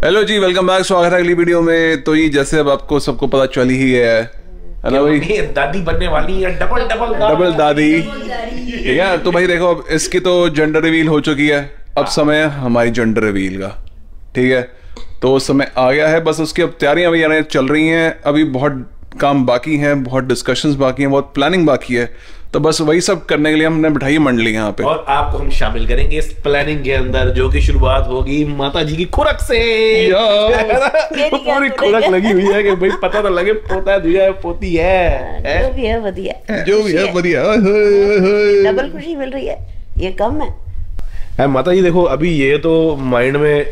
Hello जी, welcome back. स्वागत है अगली वीडियो में। तो ये जैसे अब आपको सबको पता चली ही है ना भाई, दादी बनने वाली है, डबल दादी। ठीक है, तो भाई देखो अब इसकी तो जेंडर रिवील हो चुकी है। अब समय है हमारी जेंडर रिवील का। ठीक है, तो समय आ गया है, बस उसकी अब तैयारियां भी चल रही हैं। अभी बहुत काम बाकी हैं, बहुत डिस्कशंस बाकी हैं, बहुत प्लानिंग बाकी है। तो बस वही सब करने के लिए हमने बिठाई मंडली यहाँ पे, और आपको हम शामिल करेंगे इस प्लानिंग के अंदर, जो कि शुरुआत होगी माता जी की खुरक से। पूरी खुरक लगी हुई है कि भाई पता तो लगे पोता दिया है पोती है, जो भी है बढ़िया, जो भी है बढ़िया। डबल खुशी मिल रही है, ये कम है। माता जी देखो, अभी ये तो माइंड में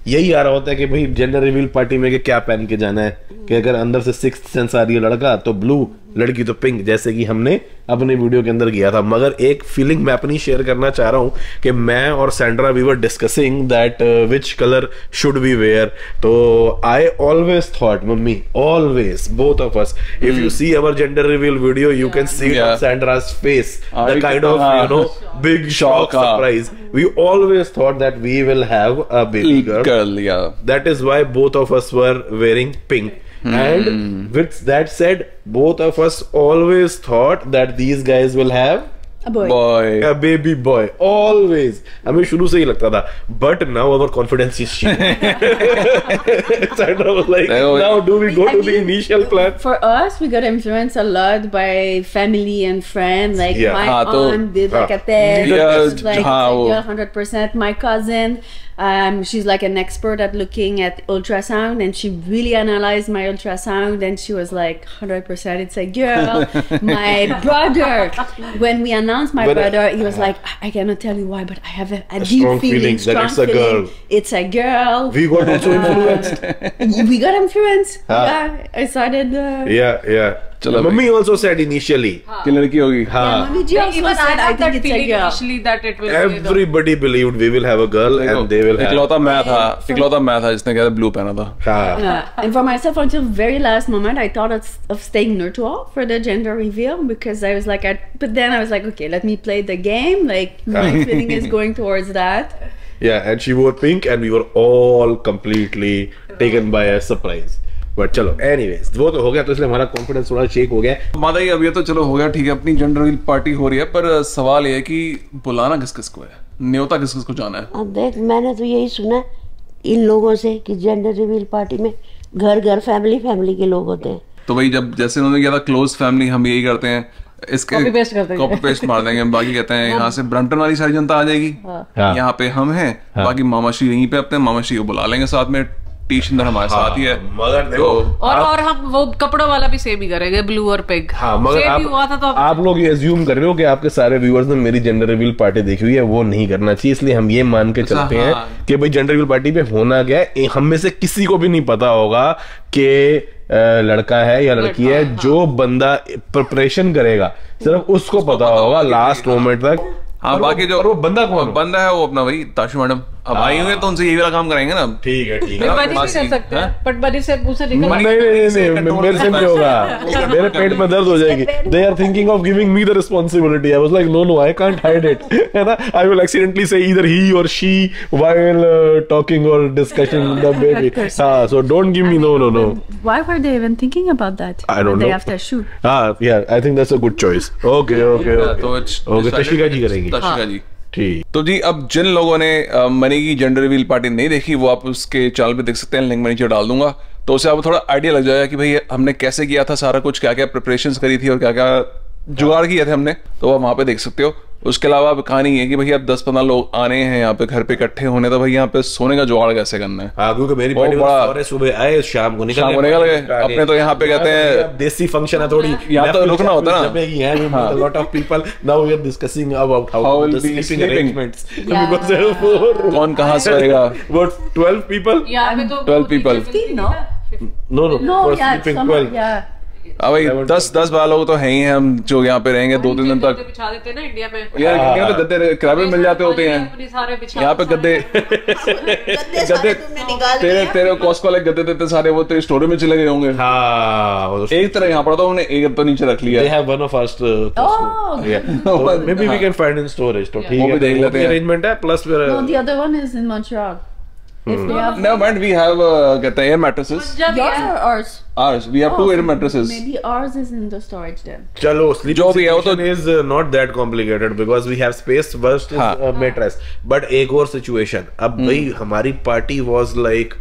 यही आ रहा होता है कि भाई जेंडर रिवील पार्टी में क्या पहन के जाना है, कि अगर अंदर से सिक्स्थ सेंस आ रही है लड़का तो ब्लू, लड़की तो पिंक, जैसे कि हमने अपने वीडियो के अंदर किया था। मगर एक फीलिंग मैं अपनी शेयर करना चाह रहा हूं कि मैं और Sandra we were discussing that which colour should we wear. तो I always thought, mummy always, both of us, if you see our gender reveal video you can see सैंड्रा's face the kind of big shock surprise. We always thought that we will have a baby girl. Yeah, that is why both of us were wearing pink. And with that said, both of us always thought that these guys will have a boy, a baby boy. Always. हमें शुरू से ही लगता था, but now our confidence is shaken. Sandra was like, now do we go to the initial plan? For us, we got influenced a lot by family and friends. Like my aunt did like a test, like 100%. My cousin, she's like an expert at looking at ultrasound, and she really analyzed my ultrasound, and she was like 100% it's a girl. My brother, when we announced my brother, he was like, I cannot tell you why, but I have a deep feeling that it's a girl. It's a girl. We got also influenced. We got influenced. Yeah, I started. Yeah. चलो, mummy also said initially कि लड़की होगी। Mummy ji also said I think it's a girl. Initially that it will. Everybody believed we will have a girl and they will have. इकलौता मैं था जिसने कहा blue पहना था। And for myself, until very last moment, I thought of staying neutral for the gender reveal, because I was like, but then I was like, okay, let me play the game. Like my feeling is going towards that. Yeah, and she wore pink, and we were all completely taken by a surprise. But चलो anyways वो तो हो गया, तो इसलिए हमारा confidence थोड़ा shake हो गया। माता जी अब ये तो चलो हो गया, ठीक है, अपनी जेंडर रिवील पार्टी हो रही है, पर सवाल ये है कि बुलाना किस किस को है, न्योता किस किस को जाना है? अब देख, मैंने तो यही सुना इन लोगों से कि जेंडर रिवील पार्टी में घर घर फैमिली के लोग होते हैं। तो भाई जब जैसे उन्होंने किया था क्लोज फैमिली, हम यही करते हैं, इसके कॉपी पेस्ट मार देंगे। बाकी कहते हैं यहाँ से ब्रम्पटन वाली सारी जनता आ जाएगी, यहाँ पे हम हैं, बाकी मामा श्री यहीं पे अपने मामा श्री को बुला लेंगे साथ में, टीशनर हमारे साथ ही है। मगर देखो, और हम वो कपड़ों वाला भी सेम ही करेंगे, ब्लू और पिंक। मगर आप लोग ये अज्यूम कर रहे हो कि आपके सारे व्यूअर्स ने मेरी जेंडर रिवील पार्टी देखी हुई है, वो नहीं करना चाहिए। इसलिए हम ये मान के चलते हैं कि भाई जेंडर रिवील पार्टी पे होना क्या है, हम में से किसी को भी नहीं पता होगा कि लड़का है या लड़की है। जो बंदा प्रिपरेशन करेगा सिर्फ उसको पता होगा लास्ट मोमेंट तक। हाँ, बाकी जो वो बंदा कौन बंदा है वो अपना भाई ताशु मैडम अब आई हुए, तो उनसे यही वाला काम कराएंगे ना। ठीक है कर सकते हैं, बट बड़ी से मुंह से नहीं, मेरे से नहीं होगा, मेरे पेट में दर्द हो जाएगी। They are thinking of giving me the responsibility. I was like, no, I can't hide it. है ना? I will accidentally say either he or she while talking or discussing the baby. So don't give me no. Why were they even thinking about that? I don't know. After shoot. Yeah, I think that's a good choice. Okay. Okay, तशिका जी करेंगी। तशिका जी ठीक। तो जी अब जिन लोगों ने money की gender reveal party नहीं देखी, वो आप उसके चैनल पे देख सकते हैं, लिंक मैं नीचे डाल दूंगा, तो उससे आपको थोड़ा आइडिया लग जाएगा कि भाई हमने कैसे किया था सारा कुछ, क्या क्या प्रिपरेशंस करी थी और क्या क्या जुगाड़ किए थे हमने, तो आप वहाँ पे देख सकते हो। उसके अलावा अब कहानी है कि भाई अब 10-15 लोग आने हैं यहाँ पे घर पे इकट्ठे होने, तो भाई यहाँ पे सोने का जुगाड़ कैसे करना है। हाँ, क्योंकि मेरी पार्टी सुबह आए, शाम को निकल गए। अपने तो यहाँ पे कहते हैं देसी फंक्शन है, थोड़ी यहाँ तो रुकना होता है ना। Lot of people now we are discussing about how the sleeping arrangements, कौन कहाँ से आएगा। What 12 people? 12 people. No, for sleeping 12. अब भाई 10-12 लोग तो है ही हैं हम जो यहाँ पे रहेंगे 2-3 दिन तक। बिछा देते हैं ना इंडिया में यार, यहाँ पे गद्दे किराए मिल जाते होते हैं यहाँ पे गद्दे तेरे कॉस्को वाले गद्दे देते सारे, वो तेरे स्टोर में चले गए होंगे। हाँ, एक तरह यहाँ पड़ा था उन्होंने, एक तो नीचे रख लिया। They have one of our so maybe we can find in storage, तो ठीक है, वो भी देख लेते हैं। अरेंजमेंट है प्लस फिर No, the other one is in Montreal. Never mind, we have कहते हैं air mattresses. Yours or ours? Ours. We have 2 air mattresses. Maybe ours is in the storage then. चलो sleeping जो भी है वो तो situation is not that complicated because we have space. First is mattress. But एक और situation. अब भाई हमारी party was like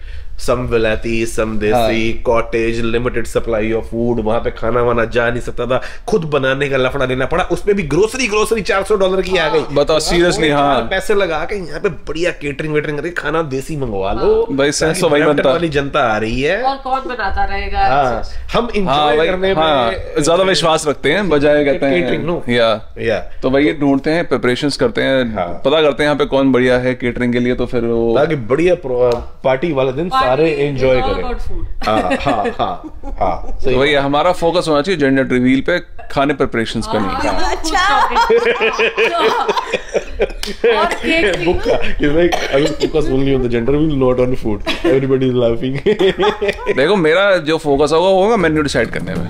some विलायती, some देसी, cottage, limited supply of food. वहां पे खाना वाना जा नहीं सकता था, खुद बनाने का लफड़ा लेना पड़ा. उसमें भी ग्रोसरी $400 की आ गई. बताओ सीरियसली. हाँ, पैसे लगा के यहाँ पे बढ़िया केटरिंग वेटरिंग करके खाना देसी मंगवा लो भाई. सेंस तो वही बनता वाली जनता आ रही है और कौन बनाता रहेगा. हाँ, हम इंजॉय करने में ज्यादा विश्वास रखते हैं बजाय कहते हैं केटरिंग. या तो वही ढूंढते हैं, प्रिपरेशंस करते हैं, पता करते हैं यहाँ पे कौन बढ़िया है केटरिंग के लिए, तो फिर वो ताकि बढ़िया पार्टी वाले दिन सारे एंजॉय करें. तो वही हमारा फोकस होना चाहिए जेंडर रिवील पे, खाने प्रिपरेशंस पे नहीं. और cake Buka is like, I will focus only on the gender reveal, not on food. Everybody is laughing. देखो मेरा जो फोकस होगा वो होगा मेन्यू डिसाइड करने में.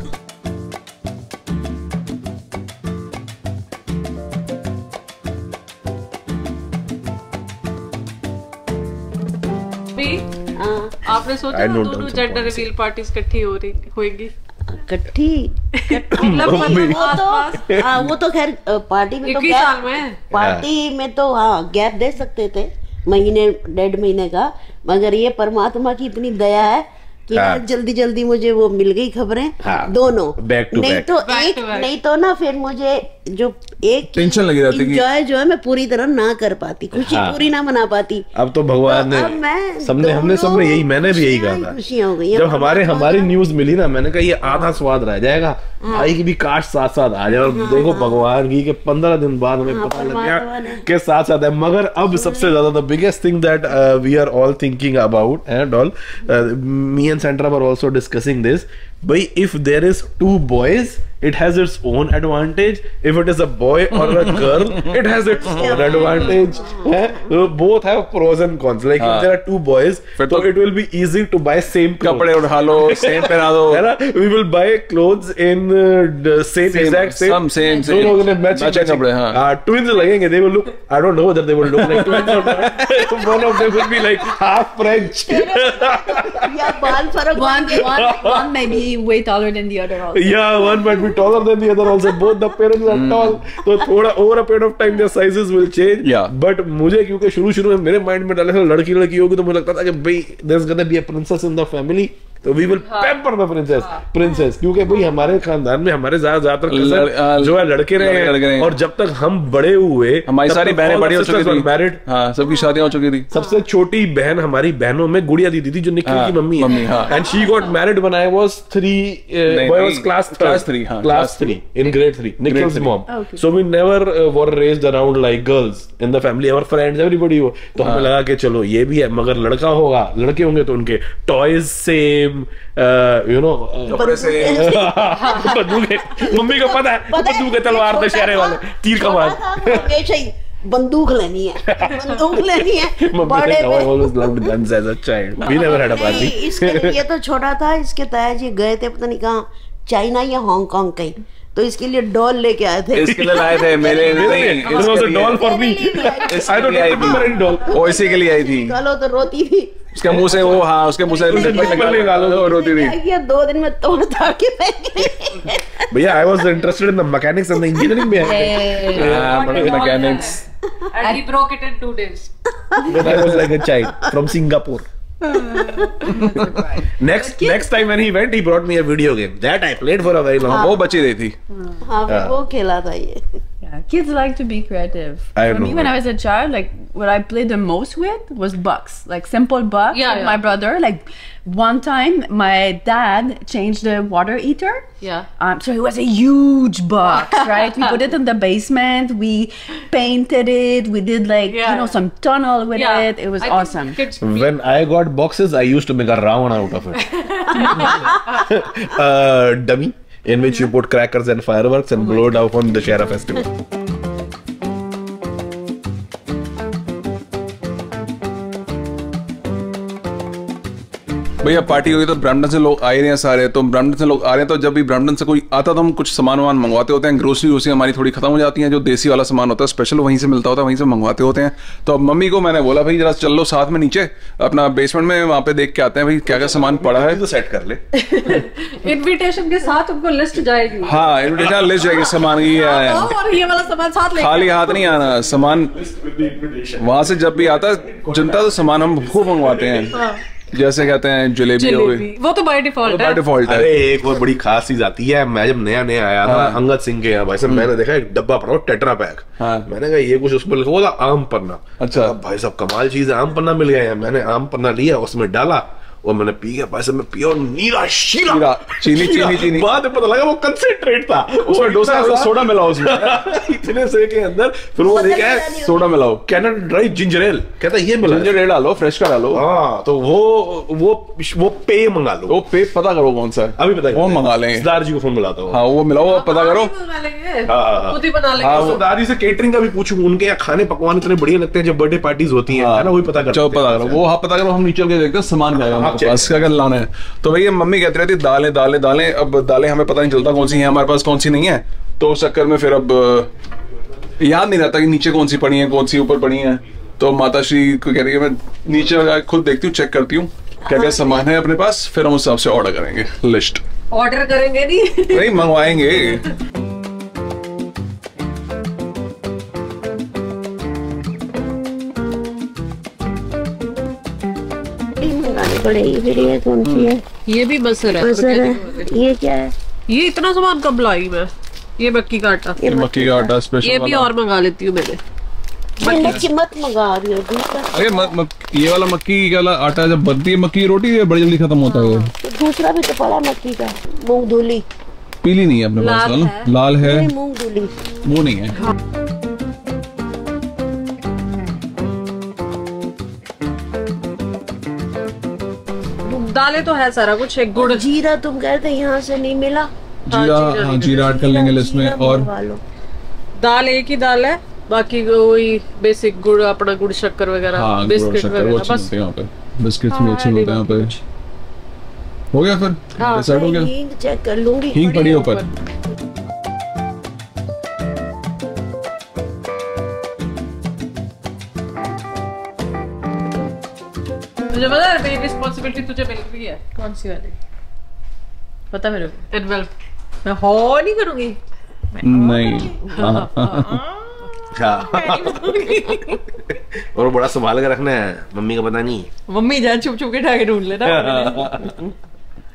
आपने सोचा दोनों जेंडर रिवील पार्टीज इकट्ठी होएगी? इकट्ठी वो तो खैर पार्टी में तो पार्टी में तो हाँ गैप दे सकते थे, महीने 1.5 महीने का, मगर ये परमात्मा की इतनी दया है कि जल्दी जल्दी मुझे वो मिल गई खबरें. दोनों नहीं तो ना फिर मुझे जो एक टेंशन लगी रहती है, एंजॉय जो है मैं पूरी तरह ना कर पाती, खुशी पूरी ना मना पाती. अब तो भगवान ने सबने यही, मैंने भी यही कहा था. खुशियां हो गई जब हमारी न्यूज मिली ना, मैंने कहा ये आधा स्वाद रह जाएगा, भाई की भी काश साथ साथ आ जाए. और देखो भगवान की 15 दिन बाद हमें पता लग गया कि साथ साथ है. मगर अब सबसे ज्यादा the biggest thing that we are all thinking about and all, me and Sandra were also discussing this. भाई if there is 2 boys, it has its own advantage. If it is a boy or a girl, it has its own advantage. So both have pros and cons. Like if there are 2 boys, so it will be easy to buy same कपड़े उठा लो, same पहना दो, है ना? We will buy clothes in the same exact same. दोनों ने matching कपड़े. हाँ. Twins लगेंगे. They will look. I don't know whether they will look like twins or not. One of them will be like half French. या बाल फर्क. One may be way taller than the other also. Yeah, one might be taller than the other also. Both the parents are tall. तो थोड़ा over a period of time their sizes will change. Yeah. But मुझे क्योंकि शुरू में मेरे mind में डाले थे लड़की होगी, तो मुझे लगता था कि भाई there's gonna be a princess in the family. तो we will pamper the princess क्योंकि भाई हमारे खानदान में हमारे ज्यादातर जो है लड़के रहे, और जब तक हम बड़े हुए हमारी सारी बहनें बड़ी हो चुकी थी, मैरिड. हाँ, सबकी शादियां हो चुकी थी. सबसे छोटी बहन हमारी बहनों में गुड़िया दीदी थी जो निखिल की मम्मी है, and she got married when I was 3 class 3 in grade 3. Nikhil's mom. So we never were raised around like girls in the family. Our friends, everybody. तो हमें लगा कि चलो ये भी है, मगर लड़के होंगे तो उनके टॉयज सेम, you know, बंदूक. मम्मी को पता है बंदूक है, तलवार, दशहरे वाले तीर कमान. बंदूक लेनी है. बड़े I always loved guns as a child. We never had a party. ये तो छोटा था, इसके ताया जी गए थे पता नहीं कहाँ, चाइना या हांगकांग कहीं, तो इसके लिए डॉल लेके आए थे. इसके लिए लाए थे मेरे नहीं, It was a doll for me. I don't remember any doll. वो इसी के लिए आई थी. चलो तो रोती थी. उसके मुंह से वो, हाँ उसके मुंह से निकालो, रोती थी. 2 दिन में तोड़ ताड़ के फेंक गई. भैया I was interested in the mechanics and the engineering behind mechanics. And he broke it in 2 days. When I was like a child from Singapore. Next time when he went, he brought me a video game that I played for a very long. वो बची रही थी. हाँ, वो खेला था ये. Yeah, kids like to be creative. For me, when I was a child, like what I played the most with was bucks, like simple bucks. Yeah. My brother, like one time, my dad changed the water heater. Yeah. So it was a huge box, right? We put it in the basement. We painted it. We did like some tunnel with it. It was awesome. When I got boxes, I used to make a round out of it. Dummy. In which you put crackers and fireworks and blow it out on the Dashera festival. भैया party हुई तो Brampton से लोग आ ही रहे हैं सारे, तो Brampton से लोग आ रहे हैं, तो जब भी ब्रैम्पटन से कोई आता तो हम कुछ सामान वामान मंगवाते होते हैं, ग्रोसरी हमारी थोड़ी खत्म हो जाती है, जो देसी वाला सामान होता है स्पेशल वहीं से मिलता होता है, वहीं से मंगवाते होते हैं। तो अब मम्मी को मैंने बोला भाई जरा चल लो साथ में नीचे अपना बेसमेंट में, वहाँ पे देख के आते हैं भाई क्या क्या सामान पड़ा है, तो सेट कर ले। इनविटेशन के साथ उनको लिस्ट जाएगी। हाँ इन्विटेशन लिस्ट जाएगी सामान की, और ये वाला सामान साथ लेके खाली हाथ नहीं आना, सामान वहां से जब भी आता जनता तो सामान हम खूब मंगवाते हैं, जैसे कहते हैं जलेबी हो गई, वो तो बाय डिफॉल्ट है। अरे एक और बड़ी खास चीज आती है, मैं जब नया नया आया था अंगद सिंह के यहाँ भाई साहब, मैंने देखा एक डब्बा पड़ा टेट्रा पैक, मैंने कहा ये कुछ उसमें लिखा हुआ था आम पन्ना। अच्छा भाई साहब कमाल चीज है, आम पन्ना मिल गया है। मैंने आम पन्ना लिया, उसमें डाला और मैंने पी गया भाई साहब, मैं पिया और नीला शीरा चीनी बाद में पता लगा वो कंसेंट्रेट था, उसमें डोसा सोडा मिलाओ उसमें इतने से के अंदर। फिर वो देखा सोडा मिलाओ, कैनेडा ड्राई जिंजर एल, कहता ये मिला जिंजर एल डालो, फ्रेश का डालो। हाँ तो वो पेय मंगा लो, वो पेय पता करो कौन सा है, अभी पता वो मंगा लेंगे, सरदार जी को फोन मिलाता हूँ। हाँ वो मिलाओ, पता करो, खुद ही बना लेंगे। सरदार जी से केटरिंग का भी पूछूं, उनके यहाँ खाने पकवान इतने बढ़िया लगते हैं जब बर्थडे पार्टीज होती हैं, है ना, वही पता करो, पता करो वो, हाँ पता करो, हम नीचे के देखते हैं सामान क्या है। तो भैया मम्मी कहती रहती दालें दालें दालें, अब दालें हमें पता नहीं चलता कौन सी है हमारे पास कौन सी नहीं है, तो उस चक्कर में फिर अब याद नहीं रहता कि नीचे कौन सी पड़ी है कौन सी ऊपर पड़ी है। तो माता श्री को कह रही है मैं नीचे खुद देखती हूँ, चेक करती हूँ क्या क्या सामान है अपने पास, फिर हम उस हिसाब से ऑर्डर करेंगे। लिस्ट ऑर्डर करेंगे नहीं मंगवाएंगे। पड़ेगी फिर। ये कौन सी है? ये भी बसर है। बसर है। ये क्या है? ये इतना सामान कब लाई मैं? ये मक्की का आटा, ये मक्की का आटा स्पेशल, ये भी और मंगा लेती हूँ मैंने। मक्की मत मंगा रही हो दूसरा। अरे ये वाला मक्की वाला आटा जब बनती है मक्की की रोटी ये बड़ी जल्दी खत्म होता है। तो दूसरा भी तो पड़ा मक्की का, मूंग धुली। पीली नहीं है अपने पास, लाल है, मूंग धुली वो नहीं है। दालें तो है सारा कुछ, एक गुड़, जीरा तुम कहते यहाँ से नहीं मिला? जीरा ऐड कर लेंगे लिस्ट में। और दाल एक ही दाल है, बाकी वही बेसिक गुड़, अपना गुड़ शक्कर वगैरह, बिस्किट वगैरह बस। बिस्किट्स भी अच्छे मिलते हैं यहाँ पे। हो गया फिर डिसाइड हो गया। हींग चेक कर लूंगी, हींग पड़ी ऊपर। मुझे पता है मेरी रिस्पांसिबिलिटी तुझे मिल रही है। कौन सी वाली? पता मेरे को। इनवेल मैं हो नहीं करूंगी। नहीं और बड़ा संभाल के रखना है, मम्मी का पता नहीं। मम्मी जान छुप छुप के ढाके ढूंढ लेना।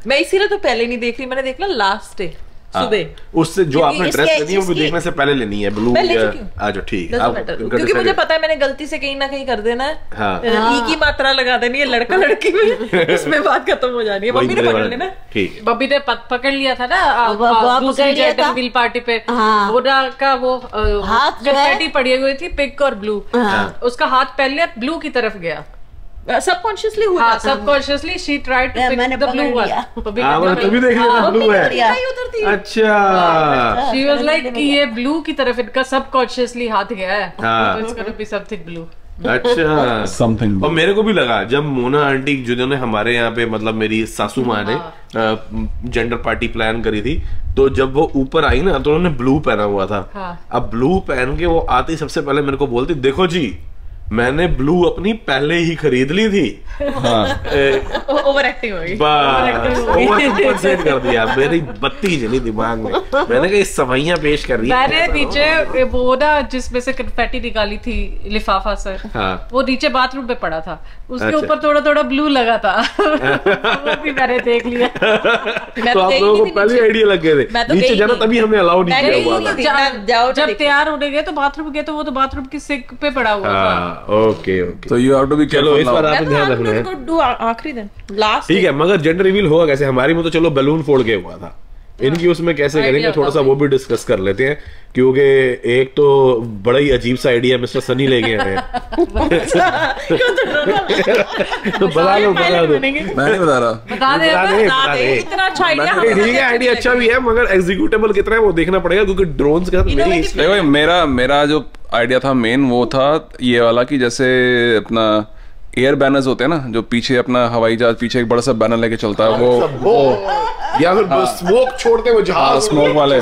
मैं इसीलिए तो पहले नहीं देख रही, मैंने देखना लास्ट डे सुबह। उससे जो आपने ड्रेस लेनी है वो देखने से पहले लेनी है, ब्लू। अच्छा ठीक है, क्योंकि मुझे पता है मैंने गलती से कहीं ना कहीं कर देना है। ई की मात्रा लगा देनी है लड़का लड़की में, उसमें बात खत्म हो जानी है। मम्मी ने पकड़ लेना, ठीक है। बब्बी ने पकड़ लिया था ना दूसरी जेंटलमैन पार्टी पे, वो का वो हाथ पड़ी हुई थी पिंक और ब्लू, उसका हाथ पहले ब्लू की तरफ गया सबकॉन्शियसली हुआ। Subconsciously she tried to pick the blue one. तभी देख लिया ब्लू है। अच्छा शी वाज लाइक कि ये ब्लू की तरफ इनका सबकॉन्शियसली हाथ गया है, तो it's gonna be something blue. अच्छा समथिंग। और मेरे को भी लगा जब मोना आंटी जिन्होंने हमारे यहाँ पे मतलब मेरी सासू माँ ने जेंडर पार्टी प्लान करी थी, तो जब वो ऊपर आई ना तो उन्होंने ब्लू पहना हुआ था। अब ब्लू पहन के वो आती सबसे पहले मेरे को बोलती देखो जी मैंने ब्लू अपनी पहले ही खरीद ली थी। ओवर एक्टिंग हो गई, ओवर कर दिया, मेरी बत्ती जली दिमाग में। मैंने कहा सफाइयां पेश कर रही है। मैंने नीचे वो ना जिसमें से कन्फेटी निकाली थी लिफाफा सर, वो नीचे बाथरूम पे पड़ा था, उसके ऊपर थोड़ा थोड़ा ब्लू लगा था। वो भी मैंने देख लिया। तो आप लोगों को पहले आइडिया लग गए थे नीचे जाना, तभी हमने अलाउ नहीं किया। जब तैयार होने गए तो बाथरूम गए, तो वो तो बाथरूम की सिंक पे पड़ा हुआ था। ओके ओके, तो you have to be careful. इस बार आपको ध्यान रखना है। आखिरी दिन लास्ट, ठीक है। मगर जेंडर रिवील होगा कैसे? हमारी में तो चलो बैलून फोड़ के हुआ था, इनकी उसमें कैसे करेंगे थोड़ा सा वो भी डिस्कस कर लेते हैं, क्योंकि एक तो बड़ा ही अजीब सा आइडिया मिस्टर सनी ले गए हैं। तो बता दो मैं नहीं बता रहा, बता दे इतना अच्छा आइडिया। ठीक है आइडिया अच्छा भी है, मगर एग्जीक्यूटेबल कितना है वो देखना पड़ेगा, क्योंकि ड्रोन्स का मेरी मेरा जो आइडिया था मेन वो था ये वाला कि जैसे अपना एयर बैनर्स होते हैं ना, जो पीछे अपना हवाई जहाज पीछे एक बड़ा सा बैनर लेके चलता है, वो या फिर स्मोक छोड़ते हुए जहाज, स्मोक वाले,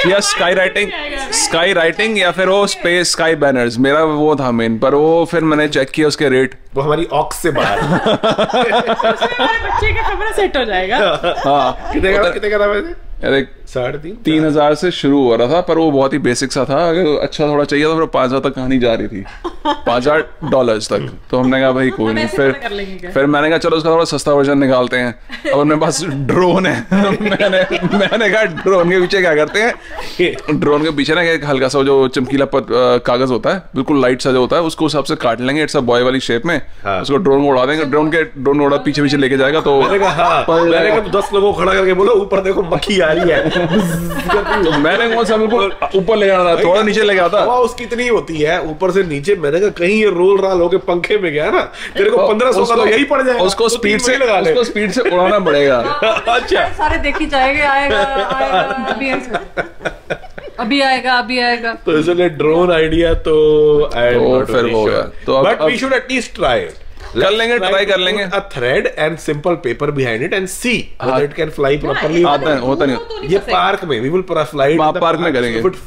या स्काई राइटिंग या फिर वो स्पेस स्काई बैनर्स, मेरा वो था मेन। पर वो फिर मैंने चेक किया उसके रेट, वो हमारी ऑक्स से बाहर बच्चे का कमरा सेट हो जाएगा। हाँ, कितने का था वैसे? अरे 3,500 से शुरू हो रहा था, पर वो बहुत ही बेसिक सा था। अगर अच्छा थोड़ा चाहिए तो फिर 5,000 तक कहानी जा रही थी, $5,000 तक। तो हमने कहा भाई कोई नहीं, फिर मैंने कहा चलो उसका थोड़ा सस्ता वर्जन निकालते हैं। अब अपने पास ड्रोन है मैंने कहा ड्रोन के पीछे क्या करते हैं, ड्रोन के पीछे ना एक हल्का सा जो चमकीला कागज होता है, बिल्कुल लाइट सा जो होता है, उसको हिसाब से काट लेंगे इट्स अ बॉय वाली शेप में। उसको ड्रोन को उड़ा देंगे, ड्रोन उड़ा पीछे पीछे लेके जाएगा। तो मैंने कहा 10 लोगों को खड़ा करके बोलो ऊपर देखो मक्खी आ रही है। मैंने कौन सा बिल्कुल ऊपर ले जाना था, थोड़ा नीचे ले गया था। हवा उसकी इतनी होती है ऊपर से नीचे, मैंने कहा कहीं ये रोल रहा लोगे पंखे में गया ना, तेरे को 1500 का तो यही पड़ जाएगा। उसको स्पीड से उड़ाना पड़ेगा। अच्छा, सारे देखी जाएंगे, आएगा अभी आएगा। तो इसलिए ड्रोन आइडिया तो फिर हो गया। तो but we should at least try it. Try कर लेंगे a thread and simple paper behind it and see whether it can fly properly। होता नहीं। ये पार्क में we will fly it, park में करेंगे। If it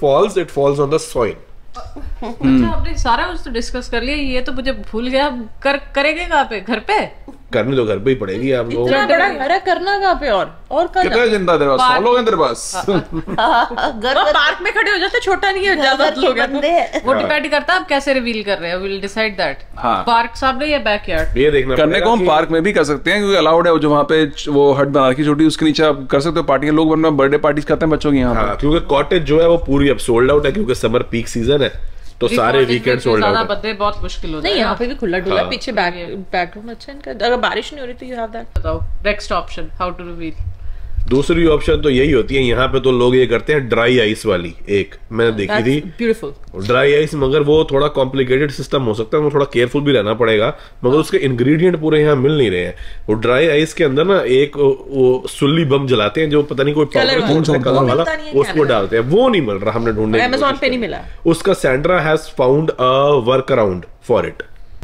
falls on the soil। अच्छा, आपने सारा कुछ तो डिस्कस कर लिया, ये तो मुझे भूल गया। करेंगे कहाँ पे? घर पे करनी तो घर पे ही पड़ेगी आप लोगों को। बड़ा घर है, करना कहाँ पे? और कितना चिंता तेरे पास? 100 लोग हैं तेरे पास। पार्क में खड़े हो जाते, छोटा नहीं है, ज्यादा लोग हैं। वो डिपेंड करता है आप कैसे रिवील कर रहे हैं, विल डिसाइड दैट। पार्क सामने या बैकयार्ड, ये देखना करने को हम पार्क में भी कर सकते हैं, क्योंकि अलाउड है। जो वहाँ पे वो हट बना रखी छोटी, उसके नीचे आप कर सकते हो पार्टी। लोग बर्थडे पार्टीज करते हैं बच्चों की यहाँ पे, क्योंकि कॉटेज जो है वो पूरी अब सोल्ड आउट है, क्योंकि समर पीक सीजन है, तो सारे वीकेंड सोल्ड आउट है। बर्थडे बहुत मुश्किल होता है। नहीं, यहाँ पे भी खुला डुला, पीछे बैकग्राउंड अच्छा इनका। अगर बारिश नहीं हो रही तो यू हैव दैट। बताओ next option, how to reveal. दूसरी ऑप्शन तो यही होती है, यहाँ पे तो लोग ये करते हैं ड्राई आइस वाली, एक मैंने देखी थी, ब्यूटीफुल ड्राई आइस। मगर वो थोड़ा कॉम्प्लिकेटेड सिस्टम हो सकता है, वो थोड़ा केयरफुल भी रहना पड़ेगा। मगर उसके इंग्रेडिएंट पूरे यहाँ मिल नहीं रहे हैं। वो ड्राई आइस के अंदर ना एक वो सुल्ली बम जलाते हैं, जो पता नहीं कोई कलर वाला, उसको डालते हैं। वो नहीं मिल रहा, हमने ढूंढने अमेज़न पे नहीं मिला उसका। Sandra has found a work around for it.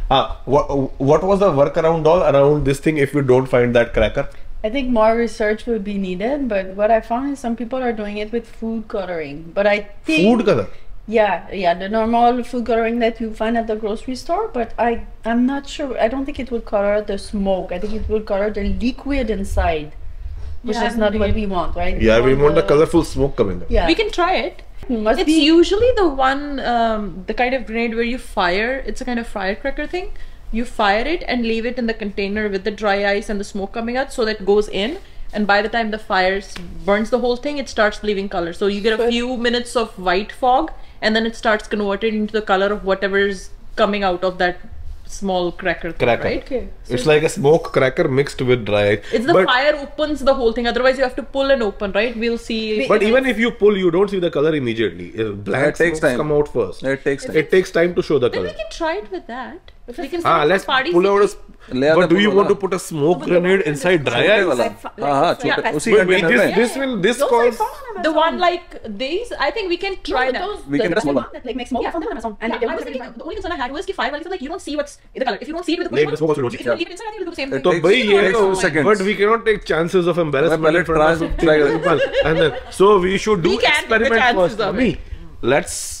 What was the work around this thing if we don't find that cracker? I think more research would be needed, but what I found is some people are doing it with food coloring. But I think food color? Yeah, the normal food coloring that you find at the grocery store. But I'm not sure. I don't think it would color the smoke. I think it would color the liquid inside, which is not what we want, right? Yeah, we want the colorful smoke coming up. Yeah, we can try it. It's usually the one, the kind of grenade where you fire. It's a kind of firecracker thing. You fire it and leave it in the container with the dry ice and the smoke coming out, so that goes in, and by the time the fire burns the whole thing, it starts leaving color. So you get a few minutes of white fog, and then it starts converted into the color of whatever is coming out of that small cracker thing, right? Okay. So it's like a smoke cracker mixed with dry ice. It's the fire opens the whole thing. Otherwise, you have to pull and open, right? We'll see. But even if you pull, you don't see the color immediately. Black takes time. Come out first. It takes time to show the color. Then we can try it with that. We can let's pull out but do you want to put a smoke grenade inside dry ice? This calls the one like these. I think we can try that. We can small one. Like make smoke from Amazon. And the only concern I had was fire like you don't see what's in the color. If you don't see it with the push smoke, if you leave it inside, I think it'll do the same thing. तो भाई ये but we cannot take chances of embarrassment. And then so we should do experiment first.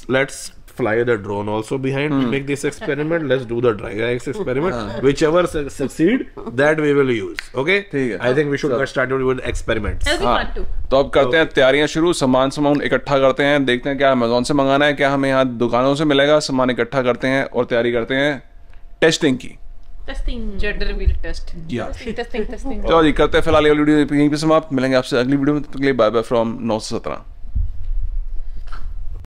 Let's fly the drone also behind. We make this experiment. Let's do the dry ice experiment. Whichever succeed, that we will use. Okay? I think we should get started with experiments. That'll be fun too. तो अब करते हैं तैयारियां शुरू। सामान इकट्ठा करते हैं, देखते हैं क्या अमेज़न से मंगाना है, क्या हमें यहाँ दुकानों से मिलेगा। सामान इकट्ठा करते हैं और तैयारी करते हैं टेस्टिंग की। Gender reveal test. टेस्टिंग। चलो जी, करते हैं फिलहाल ये वीडियो यहीं पे समाप्त। मिलेंगे आपसे अगली वीडियो में। तब तक के लिए बाय बाय फ्रॉम 9 से 17।